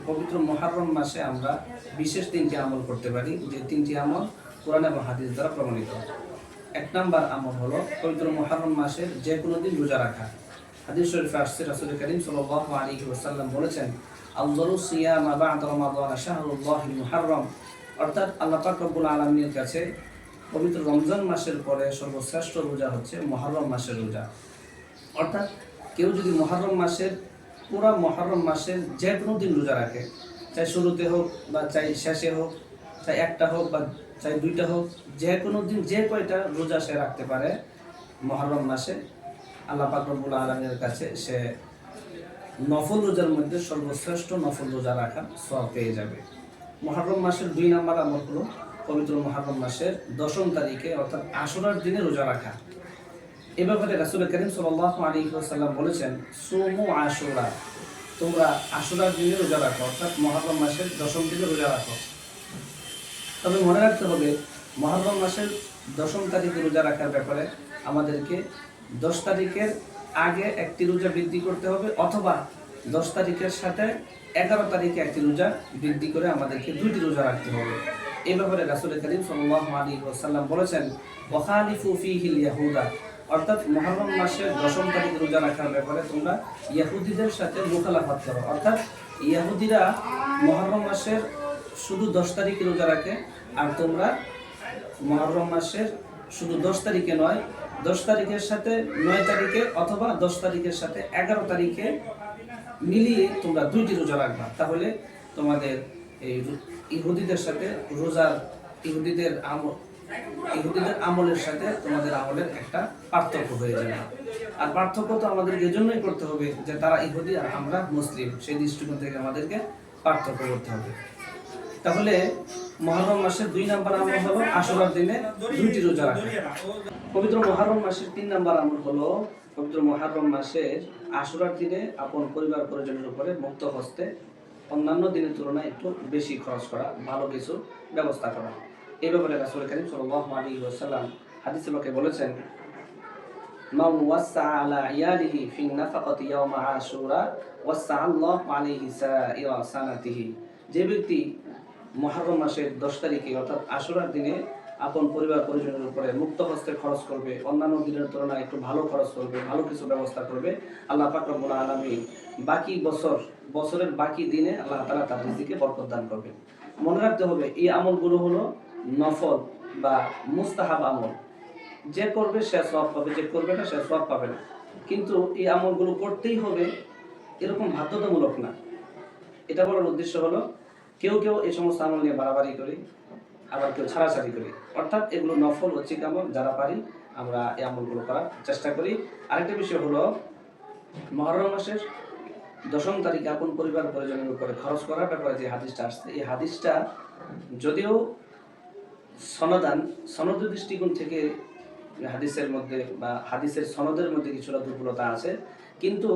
পবিত্র মুহররম মাসে আমরা বিশেষ 3টি আমল করতে পারি, যে 3টি আমল কোরআন এবং হাদিস দ্বারা প্রমাণিত। 1 নম্বর আমল হলো পবিত্র মুহররম মাসের যে কোনো দিন রোজা রাখা। হাদিস শরীফে আসছে, রাসূল করিম সাল্লাল্লাহু আলাইহি ওয়াসাল্লাম বলেছেন, আফযালু সিয়ামা বা'দা রমাদান শাহরুল্লাহিল মুহররম, অর্থাৎ আল্লাহ পাক রব্বুল আলামিনের কাছে পবিত্র রমজান মাসের পরে সর্বশ্রেষ্ঠ রোজা হচ্ছে মুহররম মাসের রোজা। অর্থাৎ কেউ যদি পুরা মুহররম মাসের যে কোনো দিন রোজা রাখে, চাই শুরুতে হোক বা চাই শেষে হোক, চাই একটা হোক বা চাই 2টা হোক, যে কোনো দিন যে কয়টা রোজা সে রাখতে পারে মুহররম মাসে, আল্লাহ পাক রব্বুল আলামিনের কাছে সে নফল রোজার মধ্যে সর্বশ্রেষ্ঠ নফল রোজা রাখার সওয়াব পেয়ে যাবে। মুহররম মাসের 2 নম্বর আমল হলো পবিত্র মুহররম মাসের 10ম তারিখে অর্থাৎ আশুরার দিনে রোজা রাখা। এ ব্যাপারে রাসূল করিম সাল্লাল্লাহু আলাইহি ওয়াসাল্লাম বলেছেন, সুমু আশুরা, তোমরা আশুরার দিনে রোজা রাখো, অর্থাৎ মুহররম মাসের 10ম দিনে রোজা রাখো। তবে মনে রাখতে হবে, মুহররম মাসের 10ম তারিখে রোজা রাখার ব্যাপারে আমাদেরকে 10 তারিখের আগে একটি রোজা বৃদ্ধি করতে হবে, অথবা 10 তারিখের সাথে 11 তারিখে একটি রোজা বৃদ্ধি করে আমাদেরকে 2টি রোজা রাখতে হবে। এই ব্যাপারে রাসূল করিম সাল্লাল্লাহু আলাইহি ওয়াসাল্লাম বলেছেন, ওয়াখালিফু ফীহিল ইয়াহুদা, অর্থাৎ মুহররম মাসের 10ম তারিখে রোজা রাখার ব্যাপারে তোমরা ইহুদিদের সাথে মুখালাফাত করো। অর্থাৎ ইহুদিরা মুহররম মাসের শুধু 10 তারিখে রোজা রাখে, আর তোমরা মুহররম মাসের শুধু 10 তারিখে নয়, 10 তারিখের সাথে 9 তারিখে অথবা 10 তারিখের সাথে 11 তারিখে মিলিয়ে তোমরা 2টি রোজা রাখবা। তাহলে তোমাদের এই ইহুদিদের সাথে ইহুদিদের আমলের সাথে তোমাদের আমলের একটা পার্থক্য হয়ে যাবে। আর পার্থক্য তো আমাদের এজন্যই করতে হবে যে তারা ইহুদি আর আমরা মুসলিম, সেই দৃষ্টিকোণ থেকে আমাদেরকে পার্থক্য করতে হবে। তাহলে মুহররম মাসের 2 নম্বর আমল হলো আশুরার দিনে 2টি রোজা রাখা। পবিত্র মুহররম মাসের 3 নম্বর আমল হলো পবিত্র মুহররম মাসের আশুরার দিনে আপন পরিবার পরিজনের উপরে মুক্ত হস্তে অন্যান্য দিনের তুলনায় একটু বেশি খরচ করা, ভালো কিছু ব্যবস্থা করা। এই ব্যাপারে রাসূল করিম সাল্লাল্লাহু আলাইহি ওয়াসাল্লাম হাদিসে পাকে বলেছেন, মান ওয়াসা আলা ইয়ালিহি ফিন নাফাকাতি ইয়াউমা আশুরা ওয়াসা আল্লাহু আলাইহি সাইরা সানাতিহি, যে ব্যক্তি মুহররম মাসের 10 তারিখে অর্থাৎ আশুরার দিনে আপন পরিবার পরিজনের উপরে মুক্ত হস্তে খরচ করবে, অন্যান্য দিনের তুলনায় একটু ভালো খরচ করবে, ভালো কিছু ব্যবস্থা করবে, আল্লাহ পাক রব্বুল আলামিন বাকি বছরের বাকি দিনে আল্লাহ তাআলা তার রিজিকে বরকত দান করবে। মনে রাখতে হবে, এই আমলগুলো হলো নফল বা মুস্তাহাব আমল, যে করবে সে সওয়াব পাবে, যে করবে না সে সওয়াব পাবে না। কিন্তু এই আমলগুলো করতেই হবে এরকম বাধ্যতামূলক না। এটা বলার উদ্দেশ্য হলো, কেউ এই সমস্ত আমল নিয়ে বাড়াবাড়ি করি, আবার কেউ ছাড়াছাড়ি করি। অর্থাৎ এগুলো নফল ও চিক আমল, যারা পারি আমরা এই আমলগুলো করার চেষ্টা করি। আরেকটা বিষয় হলো, মুহররম মাসের 10ম তারিখে আপন পরিবার পরিজনের উপরে খরচ করার ব্যাপারে যে হাদিসটা আসছে, এই হাদিসটা যদিও সনদ দৃষ্টিকোণ থেকে হাদিসের মধ্যে বা হাদিসের সনদের মধ্যে কিছুটা দুর্বলতা আছে, কিন্তু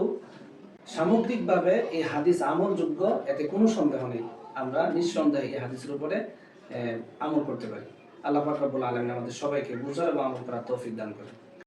সামগ্রিকভাবে এই হাদিস আমলযোগ্য, এতে কোনো সন্দেহ নেই। আমরা নিঃসন্দেহে এই হাদিসের উপরে আমল করতে পারি। আল্লাহ পাক রব্বুল আলামিন আমাদের সবাইকে বুঝার এবং আমল করার তৌফিক দান করেন।